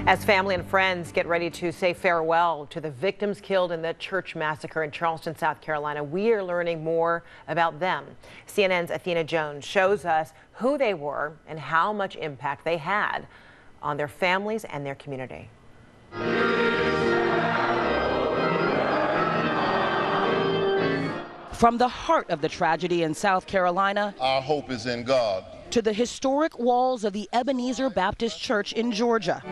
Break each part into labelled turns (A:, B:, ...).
A: As family and friends get ready to say farewell to the victims killed in the church massacre in Charleston, South Carolina, we are learning more about them. CNN's Athena Jones shows us who they were and how much impact they had on their families and their community.
B: From the heart of the tragedy in South Carolina,
C: our hope is in God,
B: to the historic walls of the Ebenezer Baptist Church in Georgia.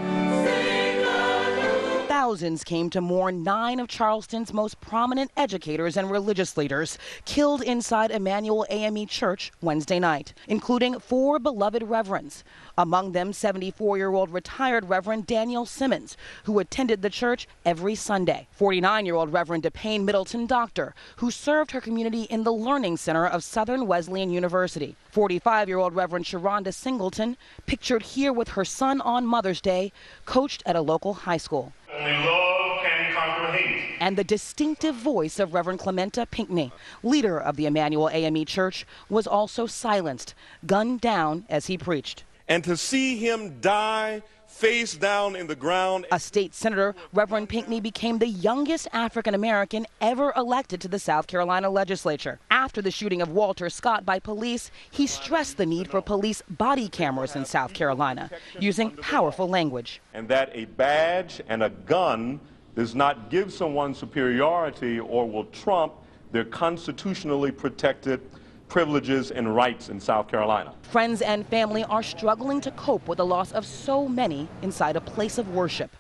B: Thousands came to mourn 9 of Charleston's most prominent educators and religious leaders killed inside Emmanuel AME Church Wednesday night, including 4 beloved reverends. Among them, 74-year-old retired Reverend Daniel Simmons, who attended the church every Sunday. 49-year-old Reverend DePayne Middleton Doctor, who served her community in the Learning Center of Southern Wesleyan University. 45-year-old Reverend Sharonda Singleton, pictured here with her son on Mother's Day, coached at a local high school.
D: Only love can conquer hate.
B: And the distinctive voice of Reverend Clementa Pinckney, leader of the Emmanuel AME Church, was also silenced, gunned down as he preached.
E: And to see him die face down in the ground.
B: A state senator, Reverend Pinckney became the youngest African-American ever elected to the South Carolina legislature. After the shooting of Walter Scott by police, he stressed the need for police body cameras in South Carolina, using powerful language.
E: And that a badge and a gun does not give someone superiority or will trump their constitutionally protected privileges and rights in South Carolina.
B: Friends and family are struggling to cope with the loss of so many inside a place of worship.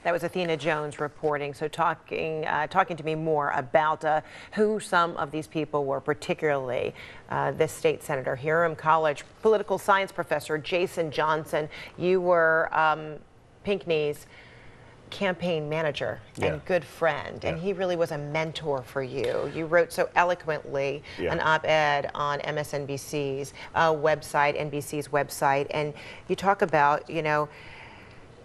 A: That was Athena Jones reporting. So talking to me more about who some of these people were, particularly this state senator, Hiram College political science professor Jason Johnson. You were Pinckney's campaign manager and good friend, and he really was a mentor for you. You wrote so eloquently an op-ed on MSNBC's website, NBC's website, and you talk about, you know,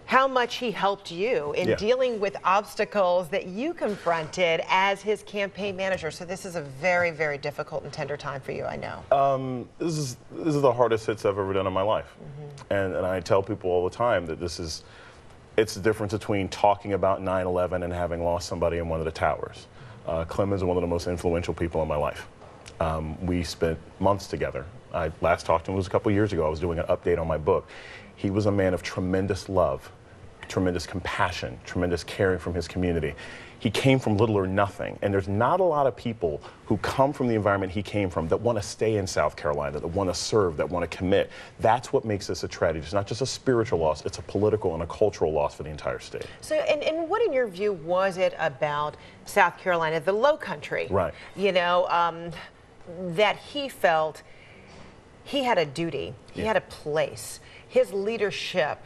A: how much he helped you in dealing with obstacles that you confronted as his campaign manager. So this is a very, very difficult and tender time for you, I know.
F: This is the hardest hits I've ever done in my life. And I tell people all the time that it's the difference between talking about 9/11 and having lost somebody in one of the towers. Clem is one of the most influential people in my life. We spent months together. I last talked to him was a couple years ago. I was doing an update on my book. He was a man of tremendous love, tremendous compassion, tremendous caring from his community. He came from little or nothing, and there's not a lot of people who come from the environment he came from that want to stay in South Carolina, that want to serve, that want to commit. That's what makes this a tragedy. It's not just a spiritual loss, it's a political and a cultural loss for the entire state.
A: So, and what in your view was it about South Carolina, the low country, you know, that he felt he had a duty, he had a place, his leadership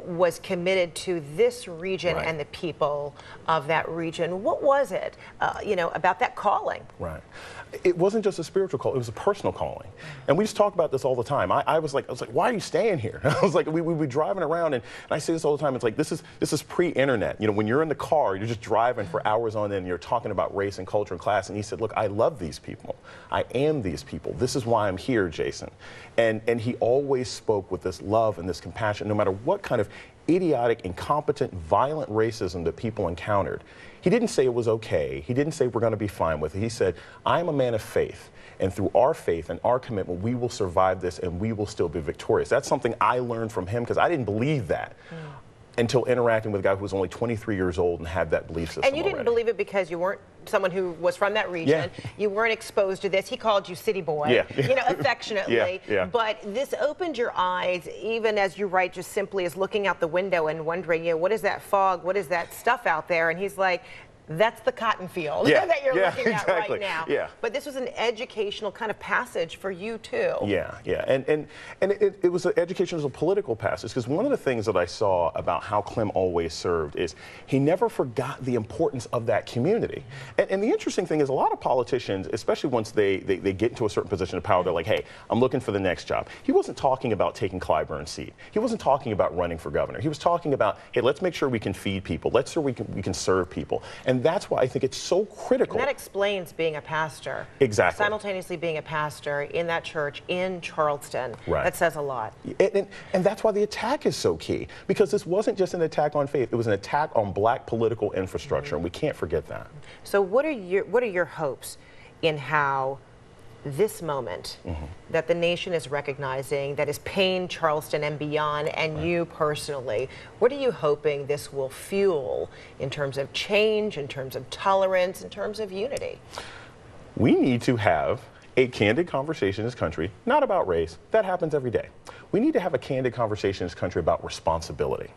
A: was committed to this region and the people of that region. What was it, you know, about that calling?
F: It wasn't just a spiritual call, it was a personal calling. And we just talk about this all the time. I was like, why are you staying here? I was like, we'd be driving around, and I say this all the time, it's like, this is pre-internet. You know, when you're in the car, you're just driving for hours on end, you're talking about race and culture and class, and he said, look, I love these people. I am these people. This is why I'm here, Jason. And he always spoke with this love and this compassion, no matter what kind of idiotic, incompetent, violent racism that people encountered. He didn't say it was okay. He didn't say we're going to be fine with it. He said, I'm a man of faith, and through our faith and our commitment, we will survive this and we will still be victorious. That's something I learned from him, because I didn't believe that until interacting with a guy who was only 23 years old and had that belief system.
A: And you didn't believe it because you weren't someone who was from that region. You weren't exposed to this. He called you city boy, you know, affectionately. But this opened your eyes, even as you write, just simply as looking out the window and wondering, you know, what is that fog? What is that stuff out there? And he's like, that's the cotton field that you're looking at right now. But this was an educational kind of passage for you too.
F: And it was an education as a political passage, because one of the things that I saw about how Clem always served is he never forgot the importance of that community. And the interesting thing is, a lot of politicians, especially once they get into a certain position of power, they're like, hey, I'm looking for the next job. He wasn't talking about taking Clyburn's seat. He wasn't talking about running for governor. He was talking about, hey, let's make sure we can feed people. Let's make sure we can serve people. And And that's why I think it's so critical.
A: And that explains being a pastor.
F: Exactly.
A: Simultaneously being a pastor in that church in Charleston.
F: Right.
A: That says a lot.
F: And that's why the attack is so key, because this wasn't just an attack on faith, it was an attack on black political infrastructure, and we can't forget that.
A: So what are your hopes in how this moment that the nation is recognizing, that is pain Charleston and beyond, and you personally, what are you hoping this will fuel in terms of change, in terms of tolerance, in terms of unity?
F: We need to have a candid conversation in this country, not about race. That happens every day. We need to have a candid conversation in this country about responsibility.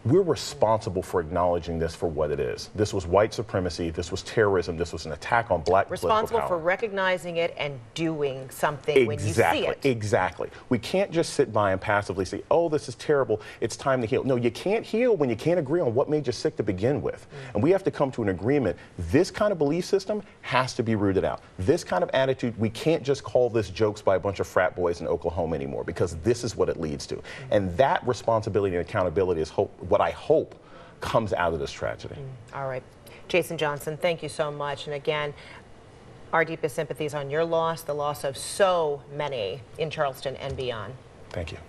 F: We're responsible for acknowledging this for what it is. This was white supremacy, this was terrorism, this was an attack on black political power.
A: Responsible for recognizing it and doing something when you see it.
F: Exactly. We can't just sit by and passively say, oh, this is terrible, it's time to heal. No, you can't heal when you can't agree on what made you sick to begin with. And we have to come to an agreement. This kind of belief system has to be rooted out. This kind of attitude, we can't just call this jokes by a bunch of frat boys in Oklahoma anymore, because this is what it leads to. And that responsibility and accountability is what I hope comes out of this tragedy.
A: All right. Jason Johnson, thank you so much. And again, our deepest sympathies on your loss, the loss of so many in Charleston and beyond.
F: Thank you.